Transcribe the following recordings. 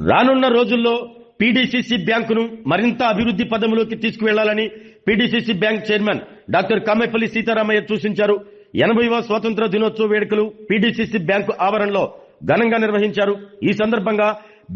రానున్న రోజుల్లో పీడీసీసీ బ్యాంకును మరింత అభివృద్ధి పదంలోకి తీసుకువెళ్లాలని PDCC bank chairman doctor Kammepalli Sitaramayya సూచించారు. 80వ స్వాతంత్ర దినోత్సవ వేడుకలు పీడీసీసీ బ్యాంకు ఆవరణలో ఘనంగా నిర్వహించారు. ఈ సందర్భంగా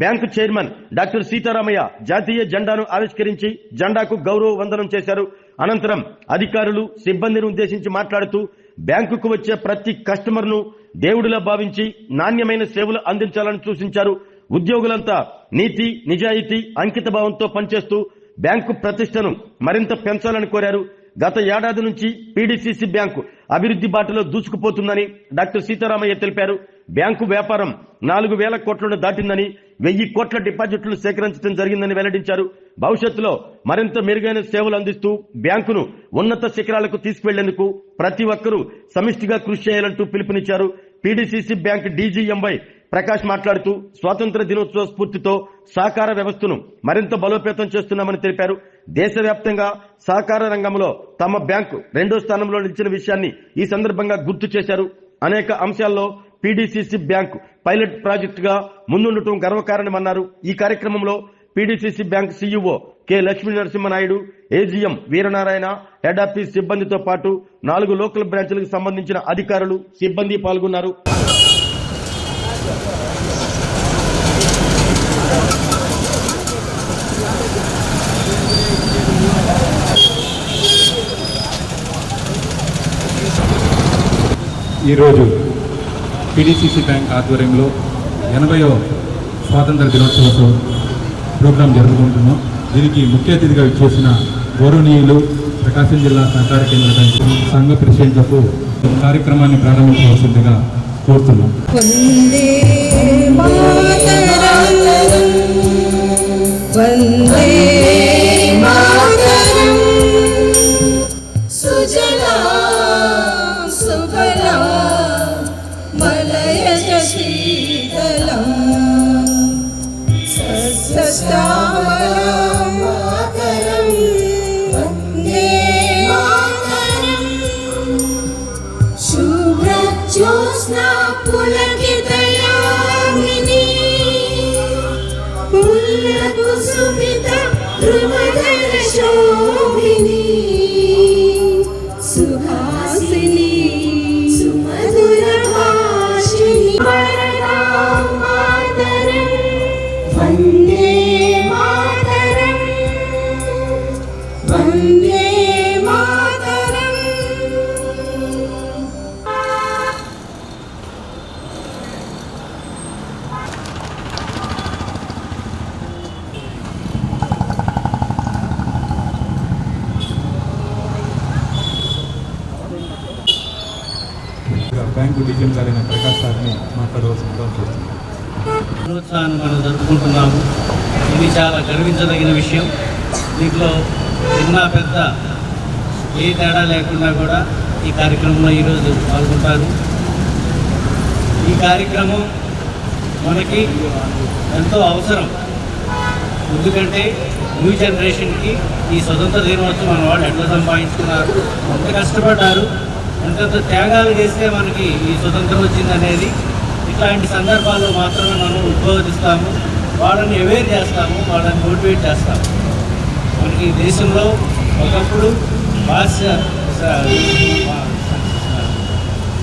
బ్యాంకు చైర్మన్ డాక్టర్ సీతారామయ్య జాతీయ జెండాను ఆవిష్కరించి జెండాకు గౌరవ వందనం చేశారు. అనంతరం అధికారులు సిబ్బందిని ఉద్దేశించి మాట్లాడుతూ బ్యాంకుకు వచ్చే ప్రతి కస్టమర్ను దేవుడిలా భావించి నాణ్యమైన సేవలు అందించాలని సూచించారు. ఉద్యోగులంతా నీతి, నిజాయితీ, అంకిత భావంతో పనిచేస్తూ బ్యాంకు ప్రతిష్టను మరింత పెంచాలని కోరారు. గత ఏడాది నుంచి పీడీసీసీ బ్యాంకు అభివృద్ధి బాటలో దూసుకుపోతుందని డాక్టర్ సీతారామయ్య తెలిపారు. బ్యాంకు వ్యాపారం 4,000 కోట్లను దాటిందని, 1,000 కోట్ల డిపాజిట్లు సేకరించడం జరిగిందని వెల్లడించారు. భవిష్యత్తులో మరింత మెరుగైన సేవలు అందిస్తూ బ్యాంకును ఉన్నత శిఖరాలకు తీసుకువెళ్లేందుకు ప్రతి ఒక్కరూ సమిష్టిగా కృషి చేయాలంటూ పిలుపునిచ్చారు. పీడీసీసీ బ్యాంక్ డీజీఎంవై ప్రకాష్ మాట్లాడుతూ స్వాతంత్ర దినోత్సవ స్ఫూర్తితో సహకార వ్యవస్థను మరింత బలోపేతం చేస్తున్నామని తెలిపారు. దేశవ్యాప్తంగా సహకార రంగంలో తమ బ్యాంకు 2వ స్థానంలో నిలిచిన విషయాన్ని ఈ సందర్భంగా గుర్తు చేశారు. అనేక అంశాల్లో పీడీసీసీ బ్యాంకు పైలట్ ప్రాజెక్టుగా ముందుండటం గర్వకారణమన్నారు. ఈ కార్యక్రమంలో PDCC bank CEO K Lakshmi Narasimhanayudu, AGM Veeranarayana, head office సిబ్బందితో పాటు 4 లోకల్ బ్రాంచ్లకు సంబంధించిన అధికారులు, సిబ్బంది పాల్గొన్నారు. ఈరోజు పీడీసీసీ బ్యాంక్ ఆధ్వర్యంలో 80వ స్వాతంత్ర దినోత్సవ ప్రోగ్రాం జరుపుకుంటున్నాం. దీనికి ముఖ్య అతిథిగా ఇచ్చేసిన గౌరవనీయులు ప్రకాశం జిల్లా సహకార కేంద్ర బ్యాంకు సంఘ ప్రెసిడెంట్లకు కార్యక్రమాన్ని ప్రారంభించవలసిందిగా కోరుతున్నాం. ज्योत्स्ना पुलकितयामिनी पुल्लकुसुमिता ध्रुवधर शोभिनी सुहासिनी सुमधुर भाषिणी वरदां मातरं वन्दे मातरं वन्दे బ్యాంకు డీజీఎం గారైన ప్రకాష్ సార్ని మాట్లాడవలసిందిగా కోరుతున్నాం. దినోత్సవాన్ని మనం జరుపుకుంటున్నాము. ఇది చాలా గర్వించదగిన విషయం. దీంట్లో చిన్న పెద్ద ఏ తేడా లేకుండా కూడా ఈ కార్యక్రమంలో ఈరోజు పాల్గొంటారు. ఈ కార్యక్రమం మనకి ఎంతో అవసరం. ఎందుకంటే న్యూ జనరేషన్కి ఈ స్వతంత్ర దినోత్సవం మన వాళ్ళు ఎట్లా సంపాదించుకున్నారు, ఎంత కష్టపడ్డారు, ఎంత త్యాగాలు చేస్తే మనకి ఈ స్వతంత్రం వచ్చిందనేది ఇట్లాంటి సందర్భాల్లో మాత్రమే మనం ఉద్బోధిస్తాము, వాళ్ళని అవేర్ చేస్తాము, వాళ్ళని మోటివేట్ చేస్తాము. మనకి దేశంలో ఒకప్పుడు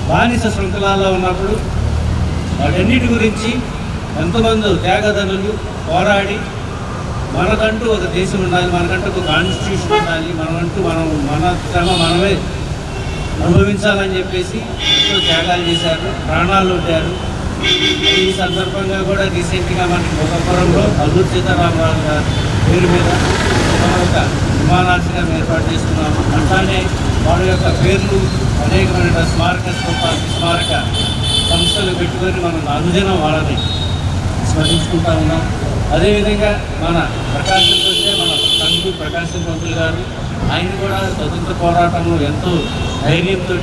బానిస శృంఖలాల్లో ఉన్నప్పుడు వాటన్నిటి గురించి ఎంతమంది త్యాగదనులు పోరాడి మనకంటూ ఒక దేశం ఉండాలి, మనకంటూ ఒక కాన్స్టిట్యూషన్ ఉండాలి, మన శ్రమ మనమే అనుభవించాలని చెప్పేసి ఎంతో త్యాగాలు చేశారు, ప్రాణాలు ఉంటారు. ఈ సందర్భంగా కూడా రీసెంట్గా మనకి భోగపురంలో అల్లూరి సీతారామరాజు గారి పేరు మీద ఒక విమానాశ్రయం ఏర్పాటు చేసుకున్నాము. అట్లానే వాళ్ళ యొక్క పేర్లు అనేకమైన స్మారక సంస్థలు పెట్టుకొని మనం అనుదినం వాళ్ళని స్మరించుకుంటా ఉన్నాం. అదేవిధంగా మన ప్రకాశం వస్తే మన సంఘు ప్రకాశం పంతులు గారు, ఆయన కూడా స్వతంత్ర పోరాటంలో ఎంతో ధైర్యంతో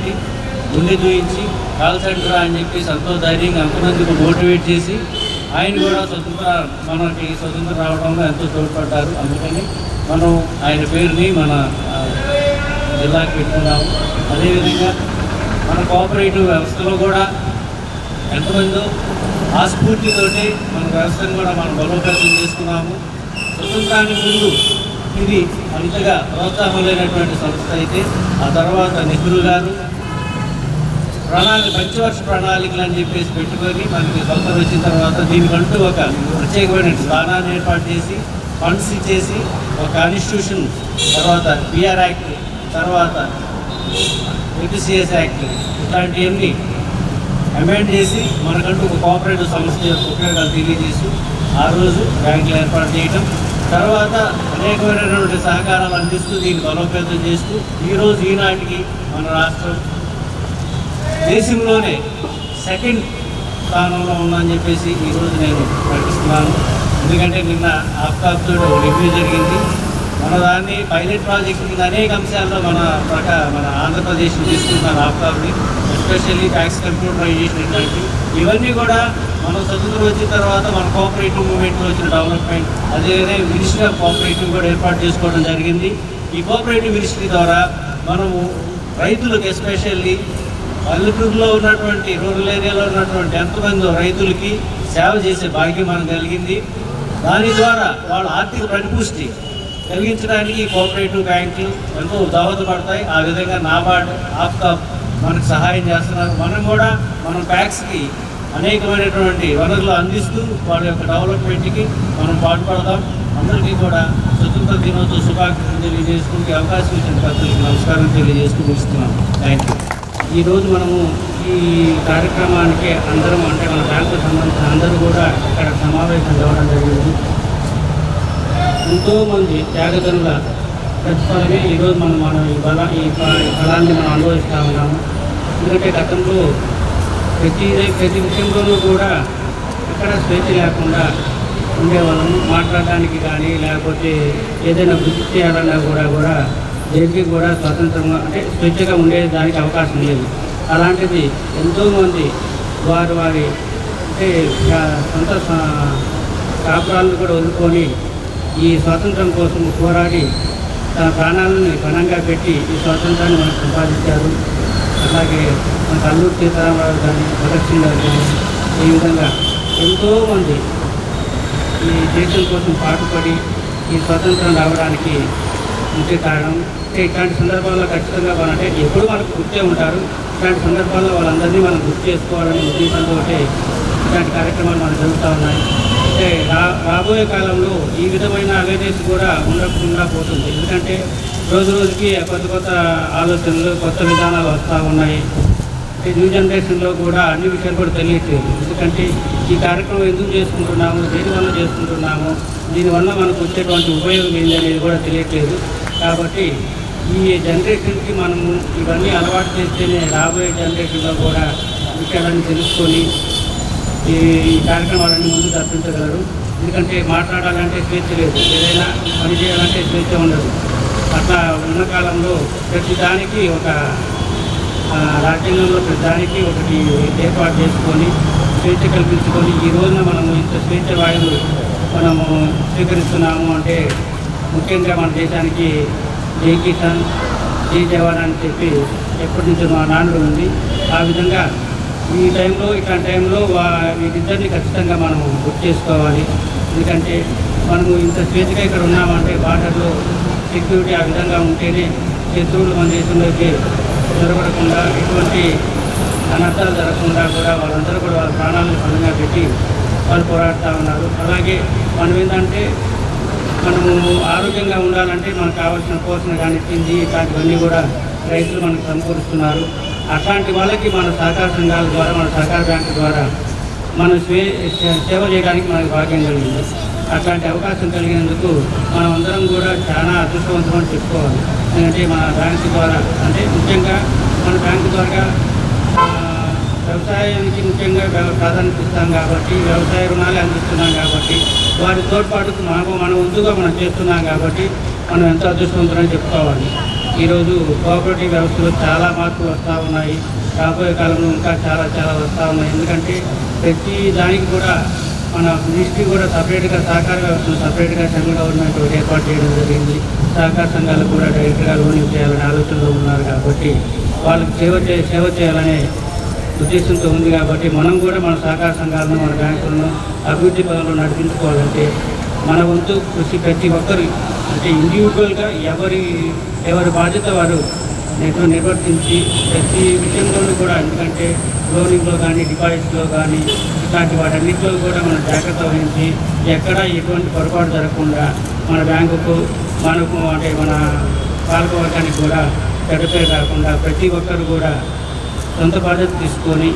గుండె దూయించి కాల్ సెంటర్ అని చెప్పేసి ఎంతో ధైర్యంగా అంతమందికి మోటివేట్ చేసి ఆయన కూడా మనకి స్వతంత్రం రావడంలో ఎంతో తోడ్పడ్డారు. అందుకని మనం ఆయన పేరుని మన జిల్లాకి పెట్టుకున్నాము. అదేవిధంగా మన కోఆపరేటివ్ వ్యవస్థలో కూడా ఎంతమందో ఆ స్ఫూర్తితోటి మన వ్యవస్థను కూడా మనం బలోపేతం చేసుకున్నాము. స్వతంత్రానికి ముందు ఇది అంతగా ప్రోత్సాహం లేనటువంటి సంస్థ అయితే ఆ తర్వాత నెహ్రూ గారు పంచవర్ష ప్రణాళికలు అని చెప్పేసి పెట్టుకొని మనకి స్వతంత్రం వచ్చిన తర్వాత దీనికంటూ ఒక ప్రత్యేకమైన స్థానాన్ని ఏర్పాటు చేసి ఫండ్స్ ఇచ్చేసి ఒక కాన్స్టిట్యూషన్, తర్వాత పిఆర్ యాక్ట్, తర్వాత ఏపీసీఎస్ యాక్ట్ ఇట్లాంటివన్నీ అమెండ్ చేసి మనకంటూ ఒక కోఆపరేటివ్ సంస్థ యొక్క ఉపయోగాలు తెలియజేసి ఆ రోజు బ్యాంకులు ఏర్పాటు చేయడం, తర్వాత అనేకమైనటువంటి సహకారాలు అందిస్తూ దీన్ని బలోపేతం చేస్తూ ఈరోజు ఈనాటికి మన రాష్ట్రం దేశంలోనే సెకండ్ స్థానంలో ఉందని చెప్పేసి ఈరోజు నేను ప్రకటిస్తున్నాను. ఎందుకంటే నిన్న ఆఫ్కాప్తో రివ్యూ జరిగింది. మన దాన్ని పైలట్ ప్రాజెక్ట్ కింద అనేక అంశాల్లో మన ఆంధ్రప్రదేశ్ తీసుకుంటున్నారు ఆఫ్కాప్ని, ఎస్పెషల్లీ ట్యాక్స్ కంప్యూటరైజేషన్ ఇట్లాంటివి. ఇవన్నీ కూడా మన స్వతంత్రం వచ్చిన తర్వాత మన కోఆపరేటివ్ మూవ్మెంట్లో వచ్చిన డెవలప్మెంట్, అదేవిధంగా మినిస్ట్రీ ఆఫ్ కోఆపరేటివ్ కూడా ఏర్పాటు చేసుకోవడం జరిగింది. ఈ కోఆపరేటివ్ మినిస్ట్రీ ద్వారా మనము రైతులకు ఎస్పెషల్లీ పల్లెటూరులో ఉన్నటువంటి రూరల్ ఏరియాలో ఉన్నటువంటి ఎంతమంది రైతులకి సేవ చేసే భాగ్యం మనకు కలిగింది. దాని ద్వారా వాళ్ళ ఆర్థిక పరిపుష్టి కలిగించడానికి కోఆపరేటివ్ బ్యాంకులు ఎంతో దోహదపడతాయి. ఆ విధంగా నాబార్డ్, ఆఫ్కాప్ మనకు సహాయం చేస్తున్నారు. మనం కూడా మన ప్యాక్స్కి అనేకమైనటువంటి వనరులు అందిస్తూ వాళ్ళ యొక్క డెవలప్మెంట్కి మనం పాటుపడదాం. అందరికీ కూడా స్వతంత్ర దినోత్సవ శుభాకాంక్షలు తెలియజేసుకుంటూ అవకాశం ఇచ్చిన పెద్దలకి నమస్కారం తెలియజేస్తూ ముగిస్తున్నాం. Thank you. ఈరోజు మనము ఈ కార్యక్రమానికి అందరం అంటే మన బ్యాంకు సంబంధించిన అందరూ కూడా ఇక్కడ సమావేశం కావడం జరిగింది. ఎంతోమంది త్యాగదనుల ప్రతిఫలమే ఈరోజు మనం ఈ ఫలాన్ని మనం అనుభవిస్తూ ఉన్నాము. ఎందుకంటే గతంలో ప్రతి విషయంలోనూ కూడా ఎక్కడ స్వేచ్ఛ లేకుండా ఉండేవాళ్ళము. మాట్లాడడానికి కానీ లేకపోతే ఏదైనా వృత్తి చేయాలన్నా కూడా దేనికి కూడా స్వతంత్రంగా అంటే స్వేచ్ఛగా ఉండేదానికి అవకాశం లేదు. అలాంటిది ఎంతోమంది వారి అంటే సొంత కాపురాలను కూడా వదులుకొని ఈ స్వాతంత్రం కోసం పోరాడి తన ప్రాణాలను పణంగా పెట్టి ఈ స్వాతంత్రాన్ని మనకు సంపాదించారు. అలాగే మన అల్లూరి సీతారామరాజు కానీ, భగత్ సింగ్ గారు కానీ, ఈ విధంగా ఎంతోమంది ఈ దేశం కోసం పాటుపడి ఈ స్వాతంత్రం రావడానికి ముఖ్య కారణం. ఇట్లాంటి సందర్భాల్లో ఖచ్చితంగా అంటే ఎప్పుడు మనకు గుర్తే ఉంటారు. ఇట్లాంటి సందర్భాల్లో వాళ్ళందరినీ మనం గుర్తు చేసుకోవాలనే ఉద్దేశంతో ఇట్లాంటి కార్యక్రమాలు మనకు జరుగుతూ ఉన్నాయి. అంటే రాబోయే కాలంలో ఈ విధమైన అవేర్నెస్ కూడా ఉండకుండా పోతుంది. ఎందుకంటే రోజు రోజుకి కొత్త ఆలోచనలు, కొత్త విధానాలు వస్తూ ఉన్నాయి. న్యూ జనరేషన్లో కూడా అన్ని విషయాలు కూడా తెలియట్లేదు. ఎందుకంటే ఈ కార్యక్రమం ఎందుకు చేసుకుంటున్నాము, దేనివల్ల చేసుకుంటున్నాము, దీనివల్ల మనకు వచ్చేటువంటి ఉపయోగం ఏంటి అనేది కూడా తెలియట్లేదు. కాబట్టి ఈ జనరేషన్కి మనము ఇవన్నీ అలవాటు చేస్తేనే రాబోయే జనరేషన్లో కూడా విషయాలన్నీ తెలుసుకొని ఈ కార్యక్రమాలన్నీ ముందు తప్పించగలరు. ఎందుకంటే మాట్లాడాలంటే స్వేచ్ఛ లేదు, ఏదైనా పని చేయాలంటే స్వేచ్ఛ ఉండదు. అట్లా ఉన్న కాలంలో ప్రతి దానికి ఒక రాజ్యాంగంలో ప్రతి దానికి ఒకటి ఏర్పాటు చేసుకొని స్వేచ్ఛ కల్పించుకొని ఈ రోజున మనము ఇంత స్వేచ్ఛ వాయువు మనము స్వీకరిస్తున్నాము అంటే ముఖ్యంగా మన దేశానికి జై కిసాన్, జై జవాన్ అని చెప్పి ఎప్పటి నుంచో మా నాన్న ఉంది. ఆ విధంగా ఈ టైంలో ఇట్లాంటి టైంలో వీటిద్దరిని ఖచ్చితంగా మనం గుర్తు చేసుకోవాలి. ఎందుకంటే మనము ఇంత స్వేచ్ఛగా ఇక్కడ ఉన్నామంటే బార్డర్లో సెక్యూరిటీ ఆ విధంగా ఉంటేనే శత్రువులు మన దేశంలోకి జరగకుండా ఎటువంటి అనర్థాలు జరగకుండా కూడా వాళ్ళందరూ కూడా వాళ్ళ ప్రాణాలను పరంగా పెట్టి వాళ్ళు పోరాడుతూ ఉన్నారు. అలాగే మనం ఏంటంటే మనము ఆరోగ్యంగా ఉండాలంటే మనకు కావాల్సిన పోషణ కానీ తిండి ఇట్లాంటివన్నీ కూడా రైతులు మనకు సమకూరుస్తున్నారు. అట్లాంటి వాళ్ళకి మన సహకార సంఘాల ద్వారా, మన సహకార బ్యాంకు ద్వారా మనం సేవ చేయడానికి మనకు భాగ్యం కలిగింది. అట్లాంటి అవకాశం కలిగినందుకు మనం అందరం కూడా చాలా అదృష్టవంతమని చెప్పుకోవాలి. ఎందుకంటే మన బ్యాంకు ద్వారా అంటే ముఖ్యంగా మన బ్యాంకు ద్వారా వ్యవసాయానికి ముఖ్యంగా ప్రాధాన్యత ఇస్తాం కాబట్టి, వ్యవసాయ రుణాలు అందిస్తున్నాం కాబట్టి, వారి తోడ్పాటుకు మన వంతుగా మనం చేస్తున్నాం కాబట్టి మనం ఎంతో అదృష్టవంతులని చెప్పుకోవాలి. ఈరోజు కోఆపరేటివ్ వ్యవస్థలో చాలా మార్పులు వస్తూ ఉన్నాయి. రాబోయే కాలంలో ఇంకా చాలా వస్తూ ఉన్నాయి. ఎందుకంటే ప్రతి దానికి కూడా మన మినిస్ట్రీ కూడా సపరేట్గా సహకార వ్యవస్థను సపరేట్గా సెంట్రల్ గవర్నమెంట్ ఏర్పాటు చేయడం జరిగింది. సహకార సంఘాలకు కూడా డైరెక్ట్గా లోన్ చేయాలనే ఆలోచనలో ఉన్నారు. కాబట్టి వాళ్ళకి సేవ చేయాలనే ఉద్దేశంతో ఉంది. కాబట్టి మనం కూడా మన సహకార సంఘాలను మన బ్యాంకులను అభివృద్ధి పదంలో నడిపించుకోవాలంటే మన వంతు కృషి ప్రతి ఒక్కరు అంటే ఇండివిజువల్గా ఎవరి బాధ్యత వారు నిర్వర్తించి ప్రతి విషయంలోనూ కూడా, ఎందుకంటే లోనింగ్లో కానీ డిపాజిట్లో కానీ ఇట్లాంటి వాటన్నిటిలో కూడా మనం జాగ్రత్త వహించి ఎక్కడ ఎటువంటి పొరపాటు జరగకుండా మన బ్యాంకుకు మనకు అంటే మన పాలకవర్గానికి కూడా చెడ్డపేరు కాకుండా ప్రతి ఒక్కరు కూడా సొంత బాధ్యత తీసుకొని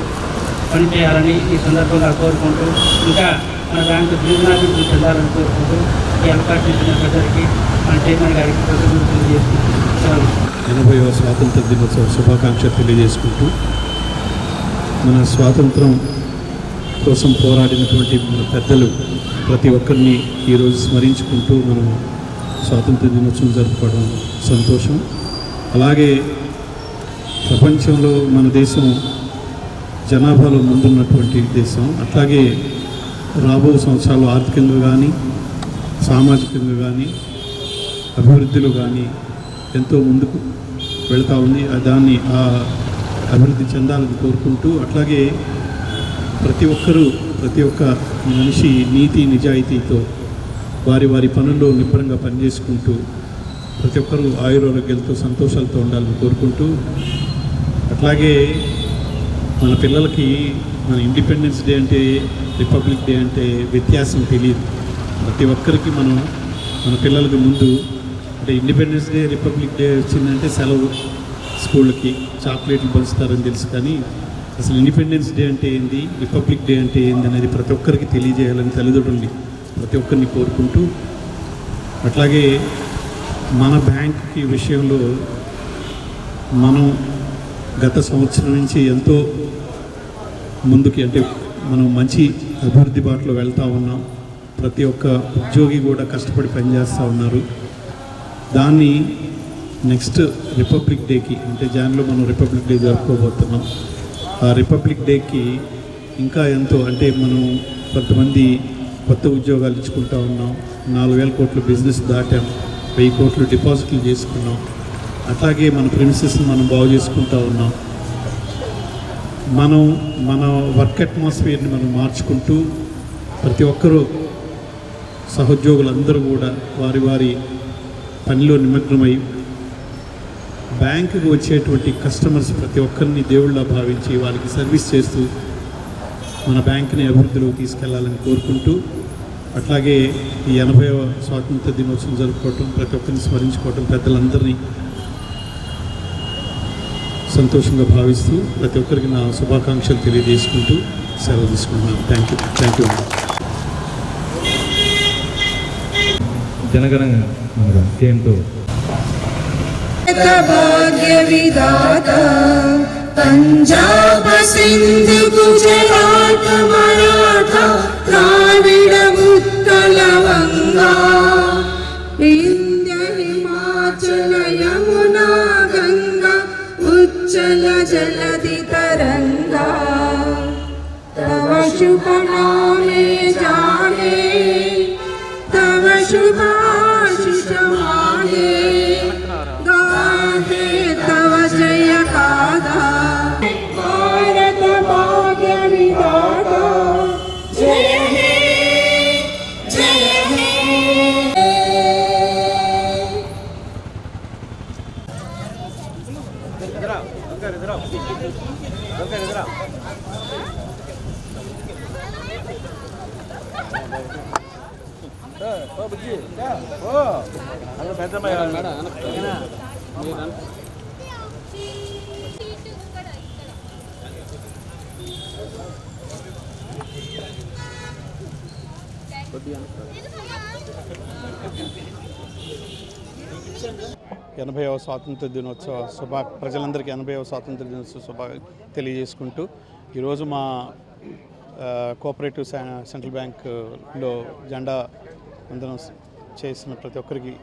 పనిచేయాలని ఈ సందర్భంగా కోరుకుంటూ, ఇంకా మన బ్యాంకు జీవనాభివృద్ధి చెందాలని కోరుకుంటూ ఈ అవకాశం ఇచ్చిన ప్రజలకి మన చైర్మన్ గారికి కృతజ్ఞతలు తెలియజేస్తున్నాను. 80వ స్వాతంత్ర దినోత్సవ శుభాకాంక్షలు తెలియజేసుకుంటూ, మన స్వాతంత్రం కోసం పోరాడినటువంటి మన పెద్దలు ప్రతి ఒక్కరిని ఈరోజు స్మరించుకుంటూ మనం స్వాతంత్ర దినోత్సవం జరుపుకోవడం సంతోషం. అలాగే ప్రపంచంలో మన దేశం జనాభాలో ముందున్నటువంటి దేశం. అట్లాగే రాబో సంవత్సరాలు ఆర్థికంగా కానీ సామాజికంగా కానీ అభివృద్ధిలో కానీ ఎంతో ముందుకు వెళ్తూ ఉంది. దాన్ని అభివృద్ధి చెందాలని కోరుకుంటూ, అట్లాగే ప్రతి ఒక్క మనిషి నీతి నిజాయితీతో వారి పనుల్లో నిబ్బరంగా పనిచేసుకుంటూ ప్రతి ఒక్కరూ ఆయురారోగ్యాలతో సంతోషాలతో ఉండాలని కోరుకుంటూ, అట్లాగే మన పిల్లలకి మన ఇండిపెండెన్స్ డే అంటే రిపబ్లిక్ డే అంటే వ్యత్యాసం తెలియదు. ప్రతి ఒక్కరికి మన పిల్లలకి ముందు అంటే ఇండిపెండెన్స్ డే రిపబ్లిక్ డే వచ్చిందంటే సెలవు, స్కూళ్ళకి చాక్లెట్లు పంచుతారని తెలుసు. కానీ అసలు ఇండిపెండెన్స్ డే అంటే ఏంది, రిపబ్లిక్ డే అంటే ఏంది అనేది ప్రతి ఒక్కరికి తెలియజేయాలని తల్లిదండ్రుల్ని ప్రతి ఒక్కరిని కోరుకుంటూ, అట్లాగే మన బ్యాంక్కి విషయంలో మనం గత సంవత్సరం నుంచి ఎంతో ముందుకి అంటే మనం మంచి అభివృద్ధి బాటలో వెళ్తూ ఉన్నాం. ప్రతి ఒక్క ఉద్యోగి కూడా కష్టపడి పనిచేస్తూ ఉన్నారు. దాన్ని నెక్స్ట్ రిపబ్లిక్ డేకి అంటే జాన్లో మనం రిపబ్లిక్ డే జరుపుకోబోతున్నాం. ఆ రిపబ్లిక్ డేకి ఇంకా ఎంతో అంటే మనం కొంతమంది కొత్త ఉద్యోగాలు ఇచ్చుకుంటూ ఉన్నాం. 4,000 కోట్లు బిజినెస్ దాటాం, 1000 కోట్లు డిపాజిట్లు చేసుకున్నాం. అట్లాగే మన ప్రిమిసెస్ని మనం బాగు చేసుకుంటూ ఉన్నాం. మన వర్క్ అట్మాస్ఫియర్ని మనం మార్చుకుంటూ ప్రతి ఒక్కరూ సహోద్యోగులందరూ కూడా వారి పనిలో నిమగ్నమై బ్యాంకుకు వచ్చేటువంటి కస్టమర్స్ ప్రతి ఒక్కరిని దేవుళ్ళ భావించి వారికి సర్వీస్ చేస్తూ మన బ్యాంకుని అభివృద్ధిలోకి తీసుకెళ్లాలని కోరుకుంటూ, అట్లాగే ఈ 80వ స్వాతంత్ర దినోత్సవం జరుపుకోవటం, ప్రతి ఒక్కరిని స్మరించుకోవటం, పెద్దలందరినీ సంతోషంగా భావిస్తూ ప్రతి ఒక్కరికి నా శుభాకాంక్షలు తెలియజేసుకుంటూ సెలవు తీసుకుంటున్నాను. Thank you. జనగణన ఏంటో భాగ్య విధాత పంజాబ సింధు గుజరాత మరాఠా ద్రావిడ ఉత్కల వంగా వింధ్య హిమాచల యమునా గంగా ఉచ్చల జలధి తరంగా తవ శుభ నామే జానే तव शुभाशिष मागे गाहे तव जय गाथा भारत भाग्य विधाता जय हे जय हे స్వాతంత్ర దినోత్సవ ప్రజలందరికీ 80వ స్వాతంత్ర దినోత్సవ తెలియజేసుకుంటూ, ఈరోజు మా కోఆపరేటివ్ సెంట్రల్ బ్యాంక్లో జెండా వందనం చేసిన ప్రతి ఒక్కరికి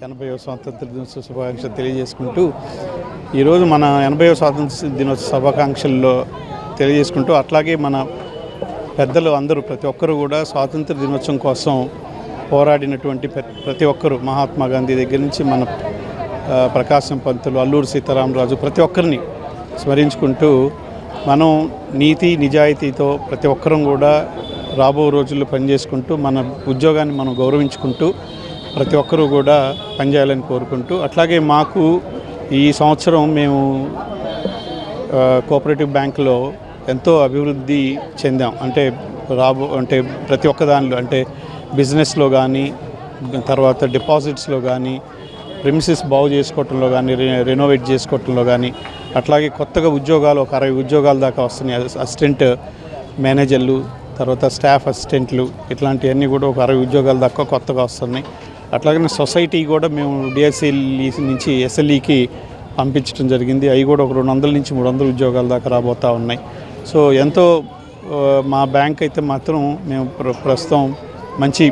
80వ స్వాతంత్ర దినోత్సవ శుభాకాంక్షలు తెలియజేసుకుంటూ, ఈరోజు మన 80వ స్వాతంత్ర దినోత్సవ శుభాకాంక్షల్లో తెలియజేసుకుంటూ, అట్లాగే మన పెద్దలు అందరూ ప్రతి ఒక్కరు కూడా స్వాతంత్ర దినోత్సవం కోసం పోరాడినటువంటి ప్రతి ఒక్కరు, మహాత్మా గాంధీ దగ్గర నుంచి మన ప్రకాశం పంతులు, అల్లూరి సీతారామరాజు, ప్రతి ఒక్కరిని స్మరించుకుంటూ మనం నీతి నిజాయితీతో ప్రతి ఒక్కరం కూడా రాబో రోజుల్లో పనిచేసుకుంటూ మన ఉద్యోగాన్ని మనం గౌరవించుకుంటూ ప్రతి ఒక్కరూ కూడా పనిచేయాలని కోరుకుంటూ, అట్లాగే మాకు ఈ సంవత్సరం మేము కోఆపరేటివ్ బ్యాంకులో ఎంతో అభివృద్ధి చెందాం. అంటే ప్రతి ఒక్క దానిలో, అంటే బిజినెస్లో కానీ, తర్వాత డిపాజిట్స్లో కానీ, ప్రిమిసెస్ బాగు చేసుకోవటంలో కానీ, రెనోవేట్ చేసుకోవటంలో కానీ, అట్లాగే కొత్తగా ఉద్యోగాలు ఒక 60 ఉద్యోగాల దాకా వస్తున్నాయి. అసిస్టెంట్ మేనేజర్లు, తర్వాత స్టాఫ్ అసిస్టెంట్లు, ఇట్లాంటివన్నీ కూడా ఒక 60 ఉద్యోగాల దాకా కొత్తగా వస్తున్నాయి. అట్లాగే సొసైటీ కూడా మేము డిఎస్ఎల్ఈ నుంచి ఎస్ఎల్ఈకి పంపించడం జరిగింది. అవి కూడా ఒక 200 నుంచి 300 ఉద్యోగాల దాకా రాబోతూ ఉన్నాయి. సో ఎంతో మా బ్యాంక్ అయితే మాత్రం మేము ప్రస్తుతం మంచి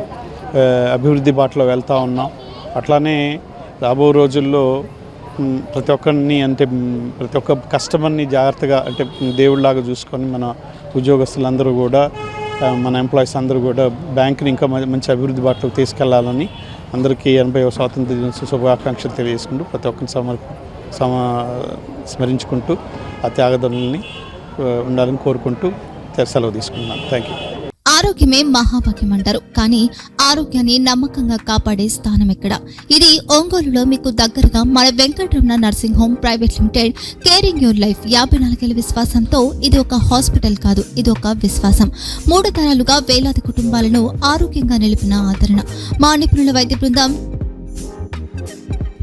అభివృద్ధి బాటలో వెళ్తూ ఉన్నాం. అట్లానే రాబో రోజుల్లో ప్రతి ఒక్కరిని, అంటే ప్రతి ఒక్క కస్టమర్ని జాగ్రత్తగా, అంటే దేవుళ్ళలాగా చూసుకొని మన ఉద్యోగస్తులందరూ కూడా, మన ఎంప్లాయీస్ అందరూ కూడా బ్యాంకుని ఇంకా మంచి అభివృద్ధి బాటలోకి తీసుకెళ్లాలని అందరికీ 80వ స్వాతంత్ర దినోత్సవ శుభాకాంక్షలు తెలియజేసుకుంటూ ప్రతి ఒక్కరిని స్మరించుకుంటూ ఆ త్యాగదనుల్ని ఉండాలని కోరుకుంటూ సెలవు తీసుకున్నాను. Thank you. ఆరోగ్యమే మహాభాగ్యం అంటారు, కానీ ఆరోగ్యాన్ని నమ్మకంగా కాపాడే స్థానం ఎక్కడ? ఇది ఒంగోలులో మీకు దగ్గరగా మన Venkataramana nursing home private limited. Caring your life 54 ఏళ్ల విశ్వాసంతో ఇది ఒక హాస్పిటల్ కాదు, ఇది ఒక విశ్వాసం. 3 తరాలుగా వేలాది కుటుంబాలను ఆరోగ్యంగా నిలిపిన ఆదరణ. మా నిపుణుల వైద్య బృందం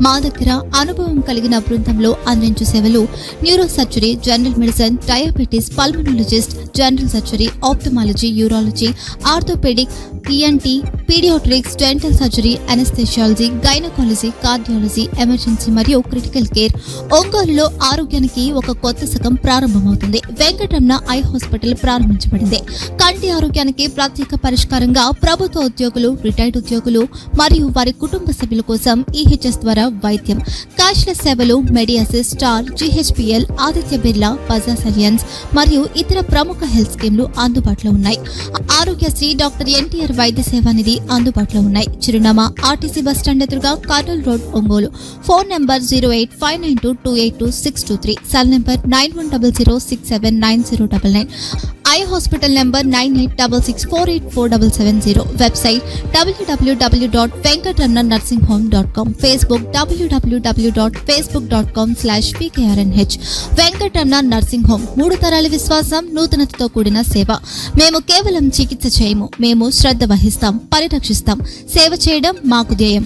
మా దగ్గర అనుభవం కలిగిన బృందంలో అందించే సేవలు: neuro surgery, general medicine, diabetes, pulmonologist, general surgery, ophthalmology, urology, orthopaedic, ENT, paediatrics, dental surgery, anaesthesiology, gynaecology, cardiology, emergency మరియు క్రిటికల్ కేర్. ఒంగోలులో ఆరోగ్యానికి ఒక కొత్త శకం ప్రారంభమవుతుంది. వెంకటరమణ ఐ హాస్పిటల్ ప్రారంభించబడింది. కంటి ఆరోగ్యానికి ప్రత్యేక పరిష్కారంగా ప్రభుత్వ ఉద్యోగులు, రిటైర్డ్ ఉద్యోగులు మరియు వారి కుటుంబ సభ్యుల కోసం ఈహెచ్ఎస్ ద్వారా వైద్యం. క్యాష్లెస్ సేవలు మెడియాసిస్, స్టార్, జీహెచ్పిఎల్, ఆదిత్య బిర్లా, బజాజ్ అలియన్స్ మరియు ఇతర ప్రముఖ హెల్త్ స్కీమ్లు అందుబాటులో ఉన్నాయి. ఆరోగ్యశ్రీ, డాక్టర్ ఎన్టీఆర్ వైద్య సేవా నిధి అందుబాటులో ఉన్నాయి. చిరునామా ఆర్టీసీ బస్టాండ్ ఎదురుగా, Kurnool road, Ongole. Phone number 08592282623, cell number 9100679099, eye hospital number 9866484770, website www.venkatramanarsinghome.com, Facebook www.facebook.com/vkrnh. Venkataramana nursing home, 3 తరాల విశ్వాసం, నూతనతతో కూడిన సేవ. మేము కేవలం చికిత్స చేయము, మేము శ్రద్ధ వహిస్తాం, పరిరక్షిస్తాం. సేవ చేయడం మాకు ధ్యేయం.